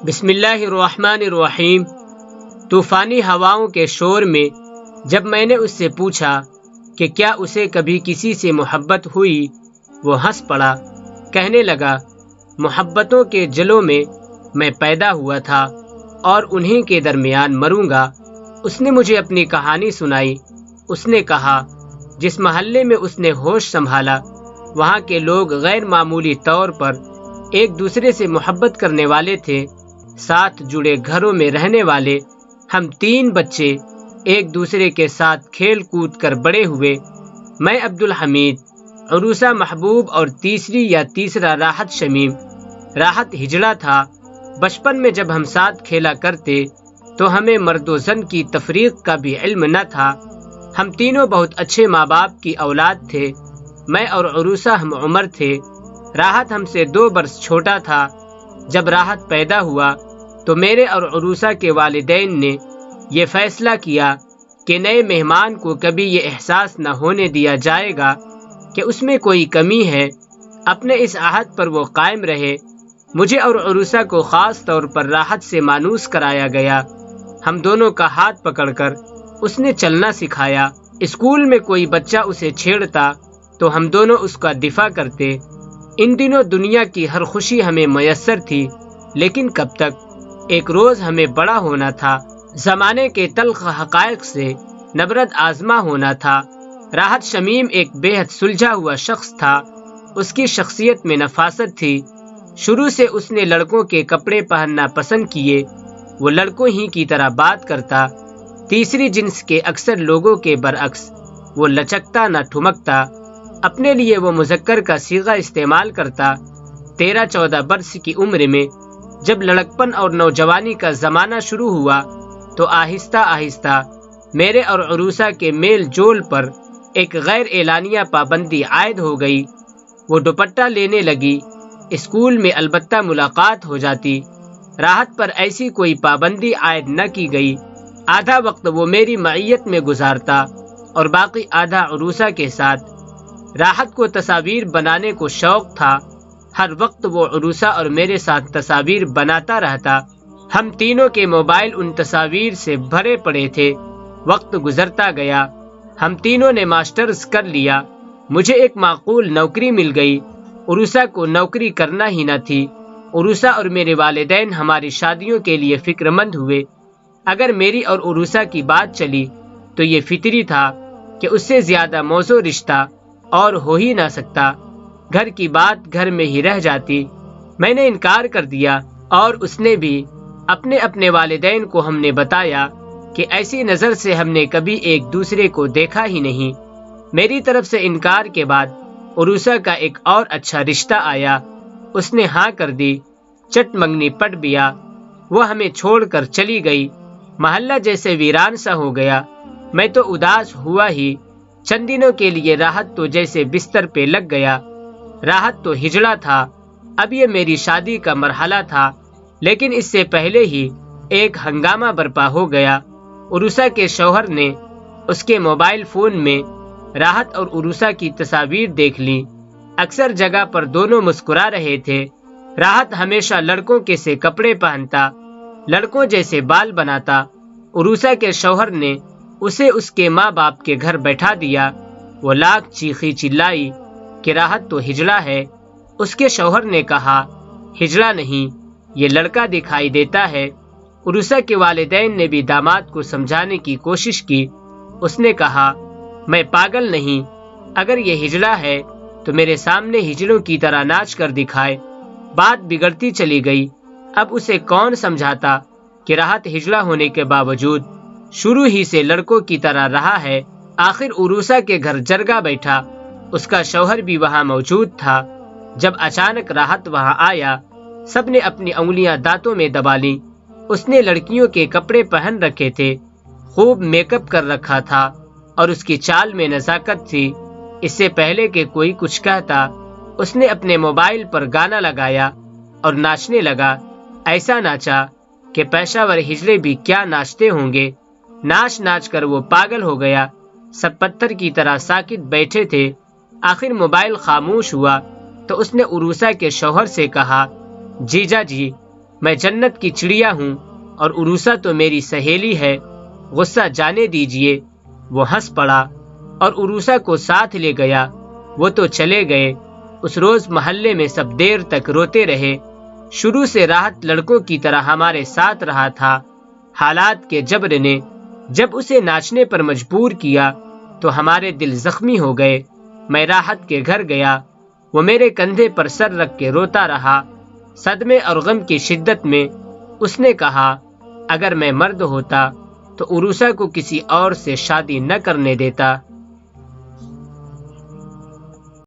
بسم اللہ الرحمن الرحیم۔ طوفانی ہواؤں کے شور میں جب میں نے اس سے پوچھا کہ کیا اسے کبھی کسی سے محبت ہوئی، وہ ہنس پڑا، کہنے لگا محبتوں کے جلوں میں پیدا ہوا تھا اور انہی کے درمیان مروں گا۔ اس نے مجھے اپنی کہانی سنائی۔ اس نے کہا جس محلے میں اس نے ہوش سنبھالا وہاں کے لوگ غیر معمولی طور پر ایک دوسرے سے محبت کرنے والے تھے، ساتھ جڑے گھروں میں رہنے والے۔ ہم 3 بچے ایک دوسرے کے ساتھ کھیل کود کر بڑے ہوئے۔ میں عبدالحمید، عروسہ محبوب اور تیسرا راحت شمیم۔ راحت ہجڑا تھا۔ بچپن میں جب ہم ساتھ کھیلا کرتے تو ہمیں مرد و زن کی تفریق کا بھی علم نہ تھا۔ ہم تینوں بہت اچھے ماں باپ کی اولاد تھے۔ میں اور عروسہ ہم عمر تھے۔ راحت ہم سے 2 برس چھوٹا تھا۔ جب راحت پیدا ہوا تو میرے اور عروسہ کے والدین نے یہ فیصلہ کیا کہ نئے مہمان کو کبھی یہ احساس نہ ہونے دیا جائے گا کہ اس میں کوئی کمی ہے۔ اپنے اس عہد پر وہ قائم رہے۔ مجھے اور عروسہ کو خاص طور پر راحت سے مانوس کرایا گیا۔ ہم دونوں کا ہاتھ پکڑ کر اس نے چلنا سکھایا۔ اسکول میں کوئی بچہ اسے چھیڑتا تو ہم دونوں اس کا دفاع کرتے۔ ان دنوں دنیا کی ہر خوشی ہمیں میسر تھی، لیکن کب تک؟ ایک روز ہمیں بڑا ہونا تھا، زمانے کے تلخ حقائق سے نبرد آزما ہونا تھا۔ راحت شمیم ایک بے حد سلجھا ہوا شخص تھا۔ اس کی شخصیت میں نفاست تھی۔ شروع سے اس نے لڑکوں کے کپڑے پہننا پسند کیے۔ وہ لڑکوں ہی کی طرح بات کرتا۔ تیسری جنس کے اکثر لوگوں کے برعکس وہ لچکتا نہ ٹھمکتا۔ اپنے لیے وہ مذکر کا صیغہ استعمال کرتا۔ 13-14 برس کی عمر میں جب لڑکپن اور نوجوانی کا زمانہ شروع ہوا تو آہستہ آہستہ میرے اور عروسہ کے میل جول پر ایک غیر اعلانیہ پابندی عائد ہو گئی۔ وہ دوپٹہ لینے لگی۔ اسکول میں البتہ ملاقات ہو جاتی۔ راحت پر ایسی کوئی پابندی عائد نہ کی گئی۔ آدھا وقت وہ میری معیت میں گزارتا اور باقی آدھا عروسہ کے ساتھ۔ راحت کو تصاویر بنانے کو شوق تھا۔ ہر وقت وہ عروسہ اور میرے ساتھ تصاویر بناتا رہتا۔ ہم تینوں کے موبائل ان تصاویر سے بھرے پڑے تھے۔ وقت گزرتا گیا۔ ہم تینوں نے ماسٹرز کر لیا۔ مجھے ایک معقول نوکری مل گئی۔ عروسہ کو نوکری کرنا ہی نہ تھی۔ عروسہ اور میرے والدین ہماری شادیوں کے لیے فکر مند ہوئے۔ اگر میری اور عروسہ کی بات چلی تو یہ فطری تھا کہ اس سے زیادہ موزوں رشتہ اور ہو ہی نہ سکتا۔ گھر کی بات گھر میں ہی رہ جاتی۔ میں نے انکار کر دیا اور اس نے بھی۔ اپنے والدین کو ہم نے بتایا کہ ایسی نظر سے ہم نے کبھی ایک دوسرے کو دیکھا ہی نہیں۔ میری طرف سے انکار کے بعد عروسہ کا ایک اور اچھا رشتہ آیا۔ اس نے ہاں کر دی۔ چٹ منگنی پٹ بیا۔ وہ ہمیں چھوڑ کر چلی گئی۔ محلہ جیسے ویران سا ہو گیا۔ میں تو اداس ہوا ہی۔ چند دنوں کے لیے راحت تو جیسے بستر پہ لگ گیا۔ راحت تو ہجڑا تھا۔ اب یہ میری شادی کا مرحلہ تھا، لیکن اس سے پہلے ہی ایک ہنگامہ برپا ہو گیا۔ عروسہ کے شوہر نے اس کے موبائل فون میں راحت اور عروسہ کی تصاویر دیکھ لی۔ اکثر جگہ پر دونوں مسکرا رہے تھے۔ راحت ہمیشہ لڑکوں کے سے کپڑے پہنتا، لڑکوں جیسے بال بناتا۔ عروسہ کے شوہر نے اسے اس کے ماں باپ کے گھر بیٹھا دیا۔ وہ لاکھ چیخی چلائی کہ راحت تو ہجڑا ہے۔ اس کے شوہر نے کہا ہجڑا نہیں، یہ لڑکا دکھائی دیتا ہے۔ عروسہ کے والدین نے بھی داماد کو سمجھانے کی کوشش کی۔ اس نے کہا میں پاگل نہیں، اگر یہ ہجڑا ہے تو میرے سامنے ہجڑوں کی طرح ناچ کر دکھائے۔ بات بگڑتی چلی گئی۔ اب اسے کون سمجھاتا کہ راحت ہجڑا ہونے کے باوجود شروع ہی سے لڑکوں کی طرح رہا ہے۔ آخر عروسہ کے گھر جرگہ بیٹھا۔ اس کا شوہر بھی وہاں موجود تھا۔ جب اچانک راحت وہاں آیا، سب نے اپنی انگلیاں دانتوں میں دبا لیں۔ اس نے لڑکیوں کے کپڑے پہن رکھے تھے، خوب میک اپ کر رکھا تھا اور اس کی چال میں نزاکت تھی۔ اس سے پہلے کہ کوئی کچھ کہتا، اس نے اپنے موبائل پر گانا لگایا اور ناچنے لگا۔ ایسا ناچا کہ پیشہ ور ہجڑے بھی کیا ناچتے ہوں گے۔ ناچ ناچ کر وہ پاگل ہو گیا۔ سب پتھر کی طرح ساکت بیٹھے تھے۔ آخر موبائل خاموش ہوا تو اس نے عروسہ کے شوہر سے کہا جیجا جی، میں جنت کی چڑیا ہوں اور عروسہ تو میری سہیلی ہے، غصہ جانے دیجئے۔ وہ ہنس پڑا اور عروسہ کو ساتھ لے گیا۔ وہ تو چلے گئے۔ اس روز محلے میں سب دیر تک روتے رہے۔ شروع سے راحت لڑکوں کی طرح ہمارے ساتھ رہا تھا۔ حالات کے جبر نے جب اسے ناچنے پر مجبور کیا تو ہمارے دل زخمی ہو گئے۔ میں راحت کے گھر گیا۔ وہ میرے کندھے پر سر رکھ کے روتا رہا۔ صدمے اور غم کی شدت میں اس نے کہا، اگر میں مرد ہوتا تو عروسہ کو کسی اور سے شادی نہ کرنے دیتا۔